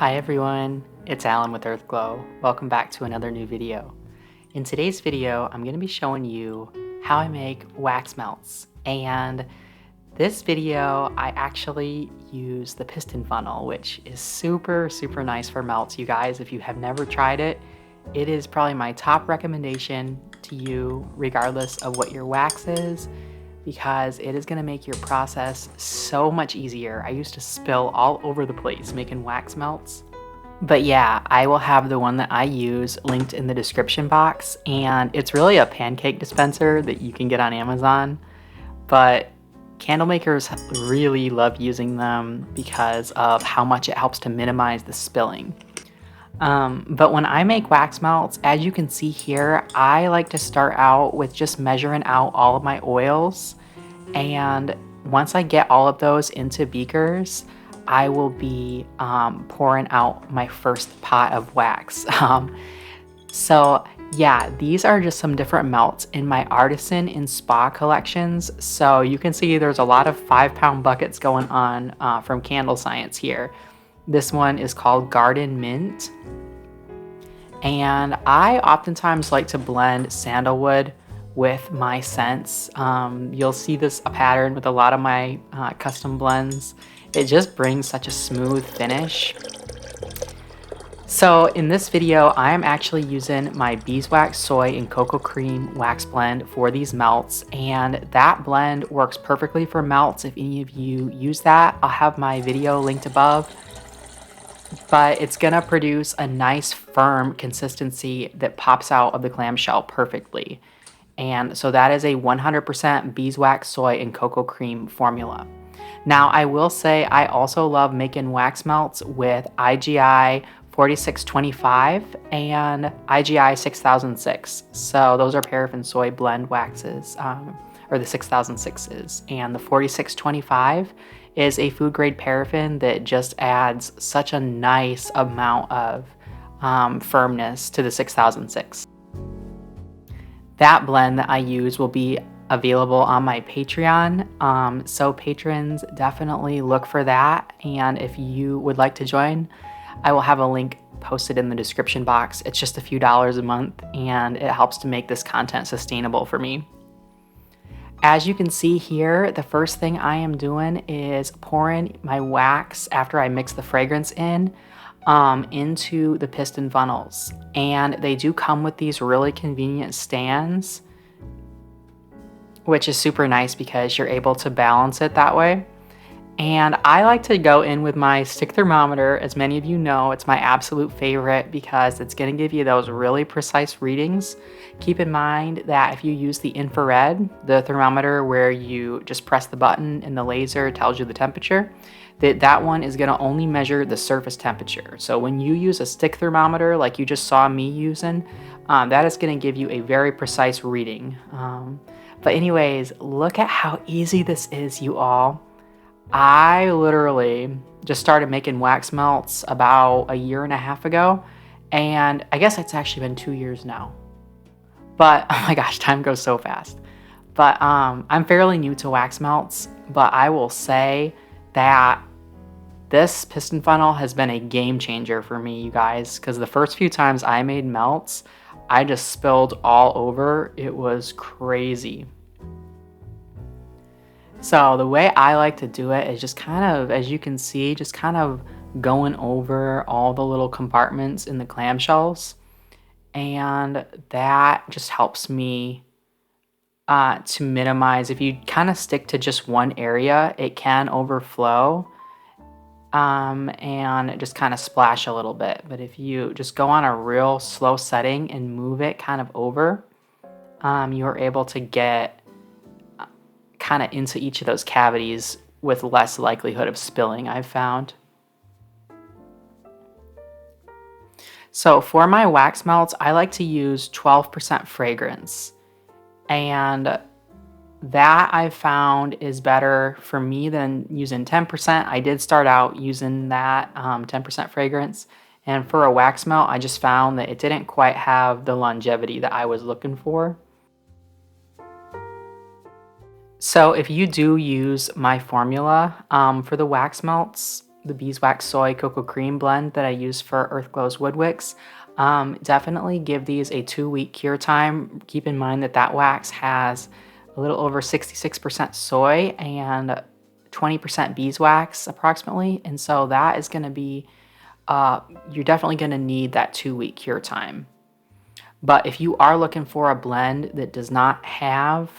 Hi everyone, it's Allen with Earthglow. Welcome back to another new video. In today's video, I'm going to be showing you how I make wax melts. And this video, I actually use the piston funnel, which is super nice for melts. You guys, if you have never tried it, it is probably my top recommendation to you, regardless of what your wax is, because it is going to make your process so much easier. I used to spill all over the place making wax melts. But yeah, I will have the one that I use linked in the description box, and it's really a pancake dispenser that you can get on Amazon. But candle makers really love using them because of how much it helps to minimize the spilling. But when I make wax melts, as you can see here, I like to start out with just measuring out all of my oils. And once I get all of those into beakers, I will be pouring out my first pot of wax. So yeah, these are just some different melts in my artisan and spa collections. So you can see there's a lot of 5-pound buckets going on from Candle Science here. This one is called Garden Mint. And I oftentimes like to blend sandalwood with my scents. You'll see this pattern with a lot of my custom blends. It just brings such a smooth finish. So in this video, I am actually using my beeswax, soy, and cocoa cream wax blend for these melts, and that blend works perfectly for melts. If any of you use that, I'll have my video linked above. But it's gonna produce a nice firm consistency that pops out of the clamshell perfectly. And so that is a 100% beeswax, soy, and cocoa cream formula. Now I will say I also love making wax melts with IGI 4625 and IGI 6006. So those are paraffin soy blend waxes, or the 6006s. And the 4625 is a food grade paraffin that just adds such a nice amount of firmness to the 6006. That blend that I use will be available on my Patreon, so patrons definitely look for that. And if you would like to join, I will have a link posted in the description box. It's just a few dollars a month, and it helps to make this content sustainable for me. As you can see here, the first thing I am doing is pouring my wax after I mix the fragrance in into the piston funnels. And they do come with these really convenient stands, which is super nice because you're able to balance it that way. And I like to go in with my stick thermometer. As many of you know, it's my absolute favorite because it's going to give you those really precise readings. Keep in mind that if you use the infrared, the thermometer where you just press the button and the laser tells you the temperature, that one is going to only measure the surface temperature. So when you use a stick thermometer like you just saw me using, that is going to give you a very precise reading. But anyways, look at how easy this is, you all. I literally just started making wax melts about a year and a half ago, and I guess it's actually been 2 years now. But oh my gosh, time goes so fast. But I'm fairly new to wax melts, but I will say that this piston funnel has been a game changer for me, you guys, because the first few times I made melts, I just spilled all over. It was crazy. So the way I like to do it is just kind of, as you can see, just kind of going over all the little compartments in the clamshells. And that just helps me to minimize, if you kind of stick to just one area, it can overflow and just kind of splash a little bit. But if you just go on a real slow setting and move it kind of over, you're able to get kind of into each of those cavities with less likelihood of spilling, I've found. So for my wax melts, I like to use 12% fragrance, and that I've found is better for me than using 10%. I did start out using that 10% fragrance, and for a wax melt, I just found that it didn't quite have the longevity that I was looking for. So if you do use my formula for the wax melts, the beeswax soy cocoa cream blend that I use for Earthglow's wood wicks. Definitely give these a 2-week cure time. Keep in mind that that wax has a little over 66% soy and 20% beeswax approximately. And so that is going to be, you're definitely going to need that 2-week cure time. But if you are looking for a blend that does not have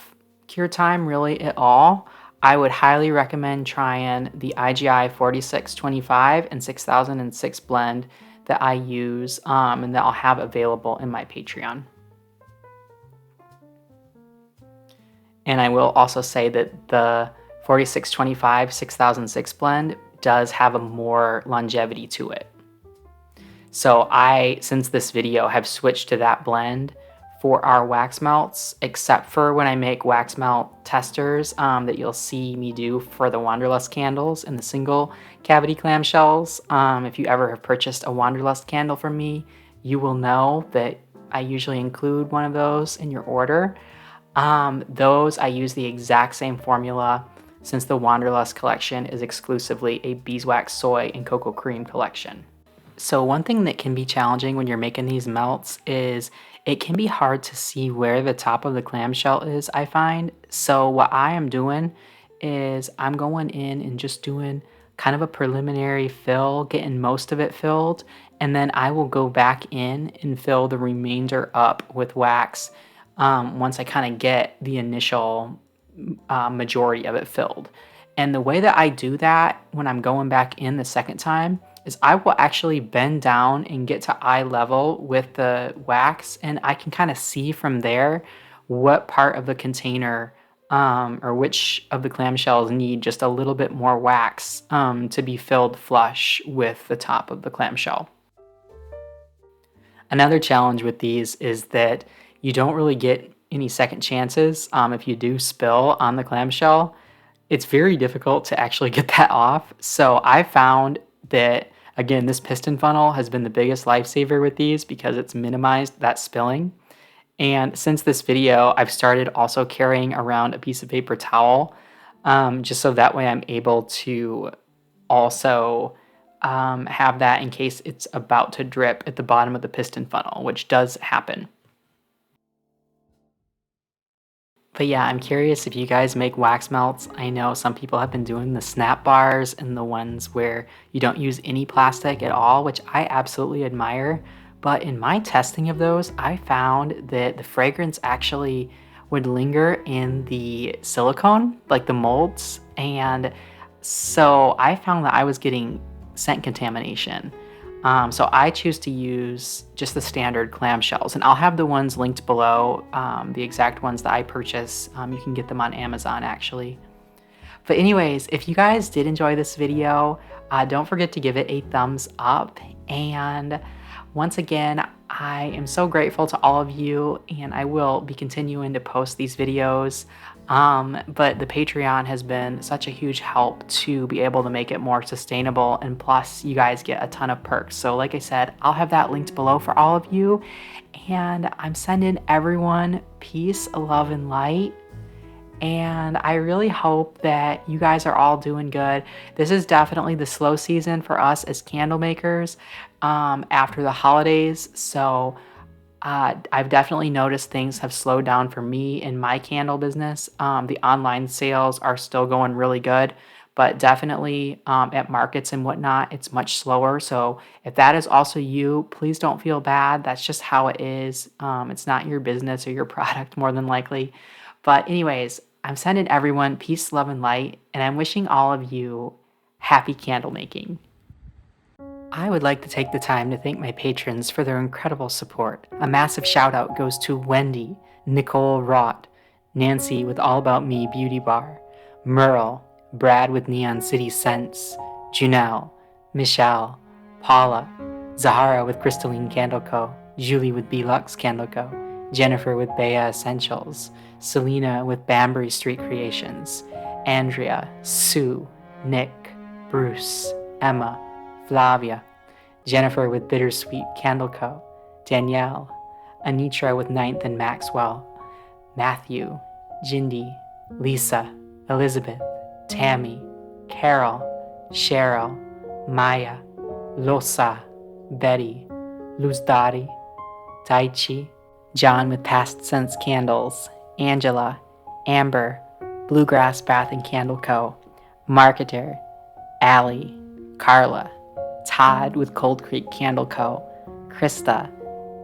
cure time really at all, I would highly recommend trying the IGI 4625 and 6006 blend that I use and that I'll have available in my Patreon. And I will also say that the 4625 6006 blend does have a more longevity to it. So I, since this video, have switched to that blend for our wax melts, except for when I make wax melt testers that you'll see me do for the Wanderlust candles and the single cavity clamshells. If you ever have purchased a Wanderlust candle from me, you will know that I usually include one of those in your order. Those I use the exact same formula, since the Wanderlust collection is exclusively a beeswax soy and cocoa cream collection. So one thing that can be challenging when you're making these melts is it can be hard to see where the top of the clamshell is, I find. So what I am doing is I'm going in and just doing kind of a preliminary fill, getting most of it filled, and then I will go back in and fill the remainder up with wax once I kind of get the initial majority of it filled. And the way that I do that when I'm going back in the second time is I will actually bend down and get to eye level with the wax, and I can kind of see from there what part of the container or which of the clamshells need just a little bit more wax to be filled flush with the top of the clamshell. Another challenge with these is that you don't really get any second chances if you do spill on the clamshell. It's very difficult to actually get that off. So I found that, again, this piston funnel has been the biggest lifesaver with these because it's minimized that spilling. And since this video, I've started also carrying around a piece of paper towel, just so that way I'm able to also have that in case it's about to drip at the bottom of the piston funnel, which does happen. But yeah, I'm curious if you guys make wax melts. I know some people have been doing the snap bars and the ones where you don't use any plastic at all, which I absolutely admire. But in my testing of those, I found that the fragrance actually would linger in the silicone, like the molds. And so I found that I was getting scent contamination. So I choose to use just the standard clamshells, and I'll have the ones linked below, the exact ones that I purchase. You can get them on Amazon actually. But anyways, if you guys did enjoy this video, don't forget to give it a thumbs up. And once again, I am so grateful to all of you, and I will be continuing to post these videos. But the Patreon has been such a huge help to be able to make it more sustainable, and plus you guys get a ton of perks. So like I said, I'll have that linked below for all of you, and I'm sending everyone peace, love, and light. And I really hope that you guys are all doing good. This is definitely the slow season for us as candle makers after the holidays. So I've definitely noticed things have slowed down for me in my candle business. The online sales are still going really good, but definitely at markets and whatnot, it's much slower. So if that is also you, please don't feel bad. That's just how it is. It's not your business or your product, more than likely. But anyways, I'm sending everyone peace, love, and light, and I'm wishing all of you happy candle making. I would like to take the time to thank my patrons for their incredible support. A massive shout out goes to Wendy, Nicole Rott, Nancy with All About Me Beauty Bar, Merle, Brad with Neon City Scents, Junelle, Michelle, Paula, Zahara with Crystalline Candle Co., Julie with B-Lux Candle Co., Jennifer with Bea Essentials, Selena with Banbury Street Creations, Andrea, Sue, Nick, Bruce, Emma, Flavia, Jennifer with Bittersweet Candle Co., Danielle, Anitra with Ninth and Maxwell, Matthew, Jindy, Lisa, Elizabeth, Tammy, Carol, Cheryl, Maya, Losa, Betty, Luzdari, Daichi, John with Past Sense Candles, Angela, Amber, Bluegrass Bath and Candle Co., Marketer, Allie, Carla, Todd with Cold Creek Candle Co., Krista,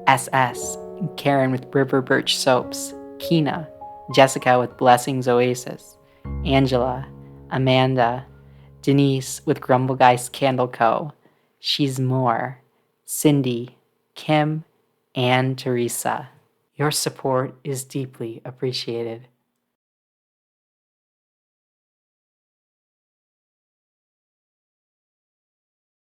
SS, Karen with River Birch Soaps, Kina, Jessica with Blessings Oasis, Angela, Amanda, Denise with Grumblegeist Candle Co., She's More, Cindy, Kim, and Teresa. Your support is deeply appreciated.